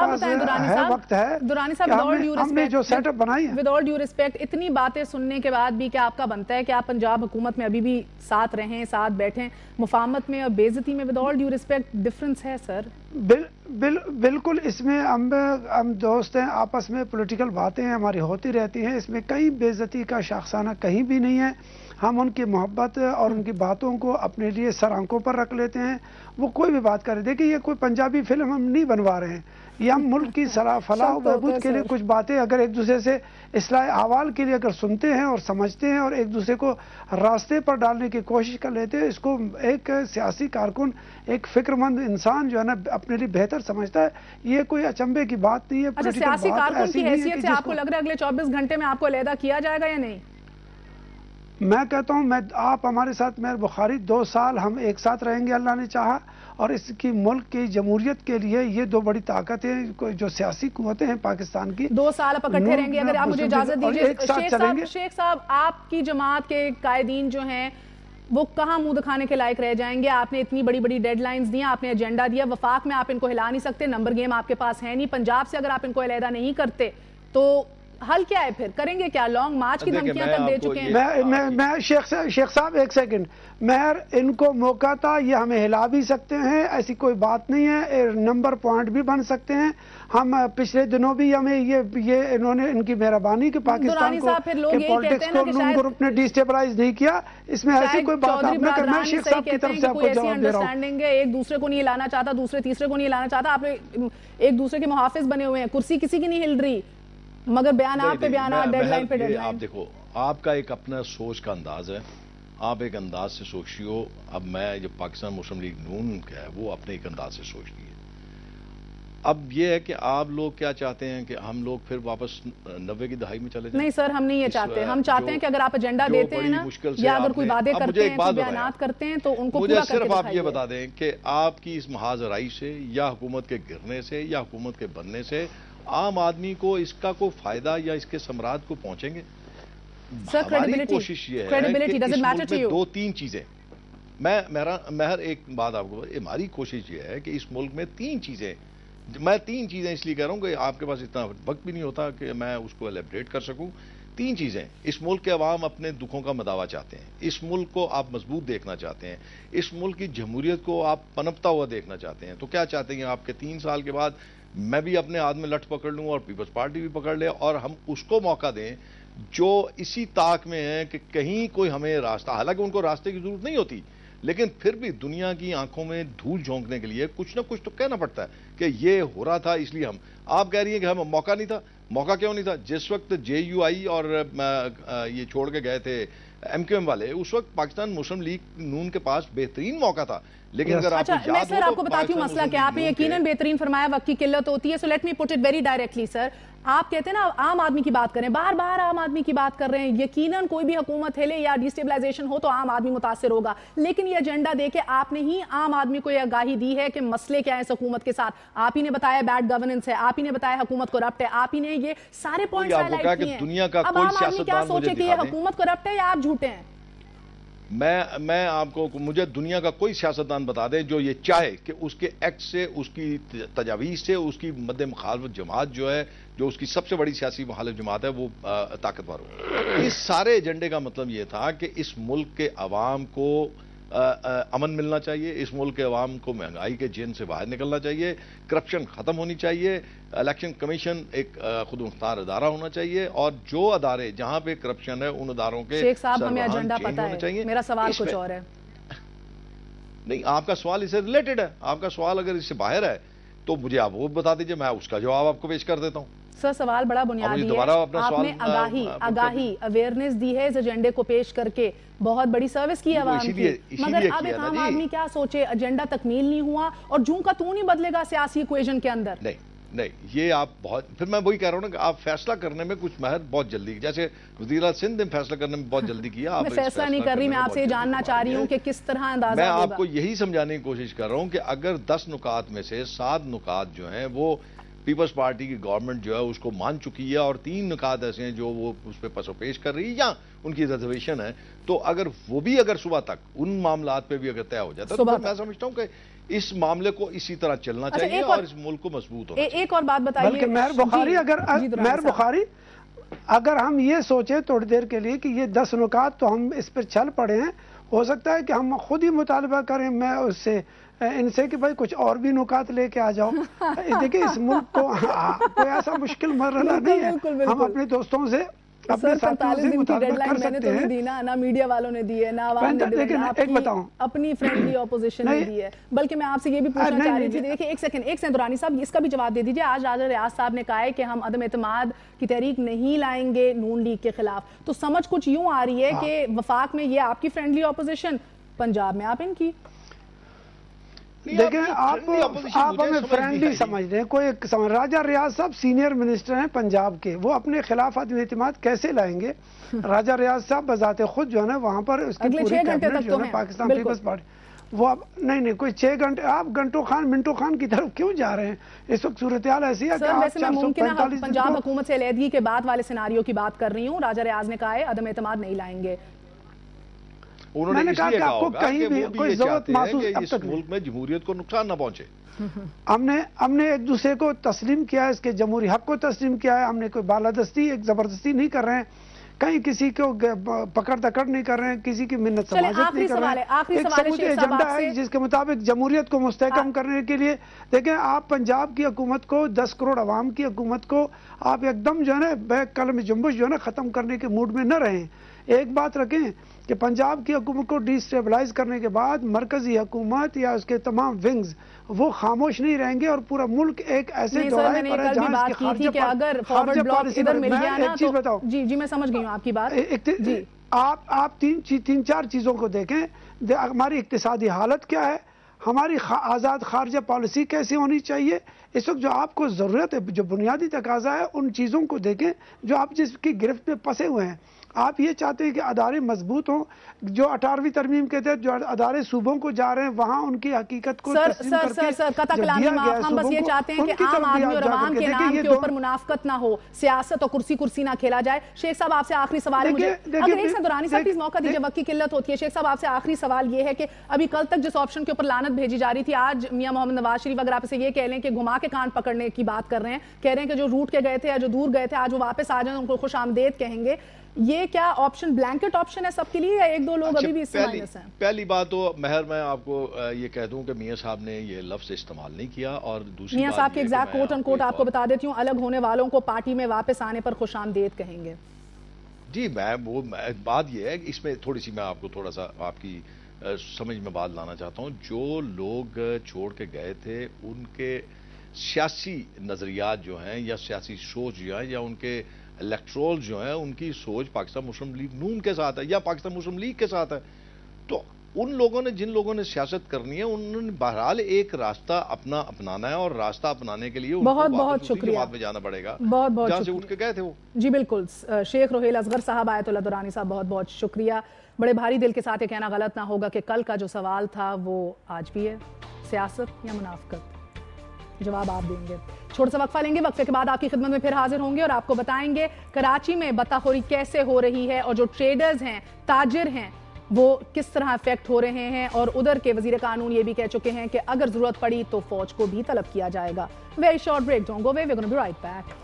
پاس وقت ہے کہ ہم نے جو سیٹ اپ بنائی ہے. ود آل ڈیو ریسپیکٹ اتنی باتیں سننے کے بعد بھی کیا آپ کا بنتا ہے کہ آپ پنجاب حکومت میں ابھی بھی ساتھ رہیں, ساتھ بیٹھیں؟ مفاہمت میں اور بے عزتی میں with all due respect difference ہے سر. بالکل, اس میں ہم دوست ہیں, آپس میں پولیٹیکل باتیں ہماری ہوتی رہتی ہیں, اس میں کہیں بے عزتی کا شاخسانہ کہیں بھی نہیں ہے. ہم ان کی محبت اور ان کی باتوں کو اپنے لیے سر آنکھوں پر رکھ لیتے ہیں. وہ کوئی بھی بات کرے, دیکھیں یہ کوئی پنجابی فلم ہم نہیں بنوا رہے ہیں, یہ ہم ملک کی فلاح و بہبود کے لیے کچھ باتیں اگر ایک دوسرے سے اصلاح احوال کے لیے اگر سنتے ہیں اور سمجھتے ہیں اور ایک دوسرے کو راستے پر ڈالنے کی کوشش کر لیتے ہیں, اس کو ایک سیاسی کارکن, ایک فکر مند انسان جو ہے نا اپنے لیے بہتر سمجھتا ہے. یہ کوئی اچنبے کی بات نہیں ہے. اچھا, سیاسی کارکن کی حیثیت سے آپ کو لگ رہا ہے اگلے 24 گھنٹے میں آپ کو علیحدہ کیا جائے گا یا نہیں؟ میں کہتا ہوں آپ ہمارے ساتھ مہر بخاری 2 سال ہم ایک ساتھ رہیں گے اللہ نے چاہا, اور اس کی ملک کی جمہوریت کے لیے یہ 2 بڑی طاقتیں جو سیاسی قوتیں ہیں پاکستان کی, 2 سال آپ اکٹھے رہیں گے. اگر آپ مجھے اجازت دیجیے شیخ صاحب, آپ کی جماعت کے قائدین جو ہیں وہ کہاں منہ دکھانے کے لائق رہ جائیں گے؟ آپ نے اتنی بڑی بڑی ڈیڈ لائنز دی, آپ نے ایجنڈا دیا, وفاق میں آپ ان کو ہلا نہیں سکتے, نمبر گیم آپ کے پاس ہے نہیں. پنجاب سے اگر آپ ان کو علیحدہ نہیں کرتے تو حل کیا ہے پھر؟ کریں گے کیا؟ لانگ مارچ کی دھمکیاں تک دے چکے ہیں. میں شیخ صاحب ایک سیکنڈ, مہر ان کو موقع تھا, یہ ہمیں ہلا بھی سکتے ہیں, ایسی کوئی بات نہیں ہے, نمبر پوائنٹ بھی بن سکتے ہیں. ہم پچھلے دنوں بھی ہمیں یہ انہوں نے ان کی مہربانی کہ پاکستان کو پولیٹکس کو نون گروپ نے ڈی سٹیبلائز نہیں کیا, اس میں ایسی کوئی بات آپ نے کر. میں شیخ صاحب کی طرف سے آپ کو جواب دے رہا ہوں. ایک دوسرے کو نہیں ہلانا چاہتا, دوسرے تیسرے کو نہیں ہلانا چاہتا, آپ ایک دوسرے کے محافظ بنے ہوئے ہیں, کرسی کسی کی نہیں ہل رہی, مگر بیانات پہ بیانات, ڈیڈ لائن پہ ڈیڈ لائن. آپ دیکھو, آپ کا ایک اپنا سوچ کا انداز ہے, آپ ایک انداز سے سوچی ہو. اب میں جو پاکستان مسلم لیگ نون کا ہے وہ اپنے ایک انداز سے سوچتی ہے. اب یہ ہے کہ آپ لوگ کیا چاہتے ہیں کہ ہم لوگ پھر واپس 90 کی دہائی میں چلے جائیں؟ نہیں سر, ہم نہیں یہ چاہتے. ہم چاہتے ہیں کہ اگر آپ ایجنڈا دیتے ہیں نا, یا اگر کوئی وعدے کرتے ہیں, بیانات کرتے ہیں, تو ان کو پورا کر کے صرف آپ یہ بتا دیں کہ آپ کی اس محاذ رائی سے یا حکومت کے گرنے سے یا حکومت کے بننے سے عام آدمی کو اس کا کوئی فائدہ یا اس کے ثمرات کو پہنچیں گے؟ ہماری کوشش یہ ہے کہ اس ملک میں 2-3 چیزیں, مہر ایک بات آپ کو, ہماری کوشش یہ ہے کہ اس ملک میں 3 چیزیں, میں 3 چیزیں اس لیے کہہ رہا ہوں کہ آپ کے پاس اتنا وقت بھی نہیں ہوتا کہ میں اس کو ایلیبریٹ کر سکوں. 3 چیزیں. اس ملک کے عوام اپنے دکھوں کا مداوا چاہتے ہیں, اس ملک کو آپ مضبوط دیکھنا چاہتے ہیں, اس ملک کی جمہوریت کو آپ پنپتا ہوا دیکھنا چاہتے ہیں. تو کیا چاہتے ہیں آپ کے 3 سال کے بعد میں بھی اپنے ہاتھ میں لٹھ پکڑ لوں اور پیپلز پارٹی بھی پکڑ لے, اور ہم اس کو موقع دیں جو اسی طاق میں ہے کہ کہیں کوئی ہمیں راستہ, حالانکہ ان کو راستے کی ضرورت نہیں ہوتی, لیکن پھر بھی دنیا کی آنکھوں میں دھول جھونکنے کے لیے کچھ نہ کچھ تو کہنا پڑتا ہے کہ یہ ہو رہا تھا اس لیے ہم. آپ کہہ رہی ہیں کہ ہمیں موقع نہیں تھا. موقع کیوں نہیں تھا؟ جس وقت JUI اور یہ چھوڑ کے گئے تھے MQM والے, اس وقت پاکستان مسلم لیگ نون کے پاس بہترین موقع تھا. لیکن اگر آپ میں سر آپ کو بتاتی ہوں مسئلہ کیا, آپ نے یقیناً بہترین فرمایا, وقت کی قلت ہوتی ہے. So let me put it very directly sir, آپ کہتے ہیں نا عام آدمی کی بات کریں, بار بار عام آدمی کی بات کر رہے ہیں. یقیناً کوئی بھی حکومت ہلے یا ڈیسٹیبلائزیشن ہو تو عام آدمی متاثر ہوگا, لیکن یہ ایجنڈا دے کے آپ نے ہی عام آدمی کو یہ آگاہی دی ہے کہ مسئلے کیا ہیں اس حکومت کے ساتھ. آپ ہی نے بتایا بیڈ گورننس ہے, آپ ہی نے بتایا حکومت کرپٹ ہے, آپ ہی نے یہ سارے پوائنٹس ہائی لائٹ کیے ہیں. اب عام آدمی کیا سوچے کہ یہ حکومت کرپٹ ہے یا آپ جھوٹے ہیں؟ میں آپ کو, مجھے دنیا کا کوئی سیاستدان بتا دے جو یہ چاہے کہ اس کے ایکٹ سے, اس کی تجاویز سے, اس کی مد مخالف جماعت جو ہے, جو اس کی سب سے بڑی سیاسی مخالف جماعت ہے, وہ طاقتور ہو. اس سارے ایجنڈے کا مطلب یہ تھا کہ اس ملک کے عوام کو امن ملنا چاہیے, اس ملک کے عوام کو مہنگائی کے جین سے باہر نکلنا چاہیے, کرپشن ختم ہونی چاہیے, الیکشن کمیشن ایک خود مختار ادارہ ہونا چاہیے, اور جو ادارے جہاں پہ کرپشن ہے ان اداروں کے شیخ صاحب ہمیں ایجنڈا پتہ ہے, میرا سوال کچھ اور ہے. نہیں, آپ کا سوال اس سے ریلیٹڈ ہے. آپ کا سوال اگر اس سے باہر ہے تو مجھے آپ وہ بتا دیجئے, میں اس کا جواب آپ کو پیش کر دیتا ہوں. سر سوال بڑا بنیادی ہے, آپ نے آگاہی اویئرنیس دی ہے اس ایجنڈے کو پیش کر کے, بہت بڑی سروس کی عوام کی, مگر اب ایک عام آدمی کیا سوچے, ایجنڈا تکمیل نہیں ہوا اور جوں کا تو نہیں بدلے گا سیاسی ایکویشن کے اندر. نہیں, یہ آپ بہت, پھر میں وہی کہہ رہا ہوں نا کہ آپ فیصلہ کرنے میں کچھ مہر بہت جلدی, جیسے وزیر اعظم سندھ نے فیصلہ کرنے میں بہت جلدی کیا. میں فیصلہ نہیں کر رہی, میں آپ سے یہ جاننا چاہ رہی ہوں کہ کس طرح اندازہ ہوگا. میں آپ کو یہی سمجھانے کی کوشش کر رہا ہوں کہ اگر 10 نکات میں سے 7 نکات جو ہیں وہ پیپلز پارٹی کی گورنمنٹ جو ہے اس کو مان چکی ہے, اور 3 نکات ایسے ہیں جو وہ اس پہ پس و پیش کر رہی ہے یا ان کی ریزرویشن ہے, تو اگر وہ بھی اگر صبح تک ان معاملات پہ بھی اگر طے ہو جاتا ہے تو میں سمجھتا ہوں کہ اس معاملے کو اسی طرح چلنا چاہیے اور اس ملک کو مضبوط ہونا چاہیے. ایک اور بات بتائیے. بلکہ مہر بخاری اگر ہم یہ سوچیں تھوڑی دیر کے لیے کہ یہ 10 نکات تو ہم اس پر چل پڑے ہیں، ہو سکتا ہے کہ ہم خود ہی مطالبہ کریں میں اس سے ان سے کہ بھائی کچھ اور بھی نکات لے کے آ جاؤ. دیکھیں اس ملک کو کوئی ایسا مشکل مرحلہ نہیں ہے، ہم اپنے دوستوں سے اپنے ساتھیوں سے مطالبہ کر سکتے ہیں. دی نا میڈیا والوں نے دی ہے، نہ عوام نے دی ہے، ایک بتاؤں اپنی فرینڈلی اپوزیشن نے دی ہے. بلکہ میں آپ سے یہ بھی پوچھنا چاہ رہی تھی، دیکھیں ایک سیکنڈ درانی صاحب اس کا بھی جواب دے دیجیے. آج راجہ ریاض صاحب نے کہا ہے کہ ہم عدم اعتماد کی تحریک نہیں لائیں گے نون لیگ کے خلاف. تو سمجھ کچھ یوں آ رہی ہے کہ وفاق میں یہ آپ کی فرینڈلی اپوزیشن، پنجاب میں آپ ان کی. دیکھیں آپ ہمیں فرینڈلی سمجھ رہے ہیں. کوئی راجہ ریاض صاحب سینئر منسٹر ہیں پنجاب کے، وہ اپنے خلاف عدم اعتماد کیسے لائیں گے؟ راجہ ریاض صاحب بذات خود جو ہے نا وہاں پر اس کی پوری کیبنٹ جو ہے نا پاکستان پیپلز پارٹی، وہ نہیں کوئی 6 گھنٹے آپ منٹو خان کی طرف کیوں جا رہے ہیں؟ اس وقت صورتحال ایسی ہے کہ ویسے میں ممکنہ پنجاب حکومت سے علیحدگی کے بعد والے سیناریو کی بات کر رہی ہوں. راجہ ریاض نے کہا ہے عدم اعتماد نہیں لائیں گے. انہوں نے کہا کہ آپ کو کہیں بھی کوئی ضرورت محسوس اب تک ملک میں جمہوریت کو نقصان نہ پہنچے. ہم نے ایک دوسرے کو تسلیم کیا ہے، اس کے جمہوری حق کو تسلیم کیا ہے. ہم نے کوئی بالادستی ایک زبردستی نہیں کر رہے ہیں، کہیں کسی کو پکڑ دکڑ نہیں کر رہے ہیں، کسی کی منت سماجت نہیں کر رہے ہیں. ایک سمجھے ایجنڈا ہے جس کے مطابق جمہوریت کو مستحکم کرنے کے لیے. دیکھیں آپ پنجاب کی حکومت کو 10 کروڑ عوام کی حکومت کو آپ ایک دم جو ہے نا بیک قلم جنبش جو ہے نا ختم کرنے کے موڈ میں نہ رہیں. ایک بات رکھیں کہ پنجاب کی حکومت کو ڈی اسٹیبلائز کرنے کے بعد مرکزی حکومت یا اس کے تمام ونگز وہ خاموش نہیں رہیں گے اور پورا ملک ایک ایسے دورائے پر ہے جہاں اس کی خارجہ پالیسی پر. میں ایک چیز بتاؤں. جی میں سمجھ گئی ہوں آپ کی بات. آپ تین چار چیزوں کو دیکھیں. ہماری اقتصادی حالت کیا ہے، ہماری آزاد خارجہ پالیسی کیسی ہونی چاہیے. اس وقت جو آپ کو ضرورت ہے، جو بنیادی تقاضا ہے، ان چیزوں کو دیکھیں جو آپ جس کی گرفت میں پھنسے ہوئے ہیں. آپ یہ چاہتے ہیں کہ ادارے مضبوط ہوں، جو 18ویں ترمیم کے تحت جو ادارے صوبوں کو جا رہے ہیں وہاں ان کی حقیقت کو تسلیم کر کے ہم بس یہ چاہتے ہیں کہ عام آدمی اور عوام کے نام کے اوپر منافقت نہ ہو، سیاست اور کرسی نہ کھیلا جائے. شیخ صاحب آپ سے آخری سوال ہے مجھے، اگر ایک درانی صاحب پلیز موقع دیجیے، وقت کی قلت ہوتی ہے. شیخ صاحب آپ سے آخری سوال یہ ہے کہ ابھی کل تک جس آپشن کے اوپر لعنت بھیجی جا رہی تھی، آج میاں محمد نواز شریف اگر آپ سے یہ کہہ لیں کہ گھما کے کان پکڑنے کی بات کر رہے ہیں، کہہ رہے ہیں کہ جو روٹ کے گئے تھے یا جو دور گئے تھے آج وہ واپس آ جائیں، ان کو خوش آمدید کہیں گے. یہ کیا آپشن بلینکٹ آپشن ہے سب کے لیے یا ایک دو لوگ ابھی بھی اس سے مائنس ہیں؟ پہلی بات تو مہر میں آپ کو یہ کہہ دوں کہ میاں صاحب نے یہ لفظ استعمال نہیں کیا. اور دوسری میاں صاحب کے ایگزیکٹ کوٹ ان کوٹ آپ کو بتا دیتی ہوں، الگ ہونے والوں کو پارٹی میں واپس آنے پر خوش آمدید کہیں گے. جی وہ بات یہ ہے کہ اس میں تھوڑی سی میں آپ کو تھوڑا سا آپ کی سمجھ میں بات لانا چاہتا ہوں. جو لوگ چھوڑ کے گئے تھے ان کے سیاسی نظریات جو ہیں یا سیاسی سوچ جو ہے یا ان کے الیکٹرول جو ہیں ان کی سوچ پاکستان مسلم لیگ نون کے ساتھ ہے یا پاکستان مسلم لیگ کے ساتھ ہے. تو ان لوگوں نے جن لوگوں نے سیاست کرنی ہے انہوں نے بہرحال ایک راستہ اپنانا ہے اور راستہ اپنانے کے لیے بہت شکریہ جماعت میں جانا پڑے گا بہت جہاں سے اٹھ کے گئے تھے وہ. جی بالکل. شیخ روحیل اصغر صاحب، آیت اللہ درانی صاحب، بہت شکریہ. بڑے بھاری دل کے ساتھ یہ کہنا غلط نہ ہوگا کہ کل کا جو سوال تھا وہ آج بھی ہے، سیاست یا منافقت؟ جواب آپ دیں گے. چھوٹا سا وقفہ لیں گے، وقفے کے بعد آپ کی خدمت میں پھر حاضر ہوں گے اور آپ کو بتائیں گے کراچی میں بتاخوری کیسے ہو رہی ہے اور جو ٹریڈرز ہیں، تاجر ہیں، وہ کس طرح افیکٹ ہو رہے ہیں. اور ادھر کے وزیر قانون یہ بھی کہہ چکے ہیں کہ اگر ضرورت پڑی تو فوج کو بھی طلب کیا جائے گا. Very short break, don't go away, we are gonna be right back.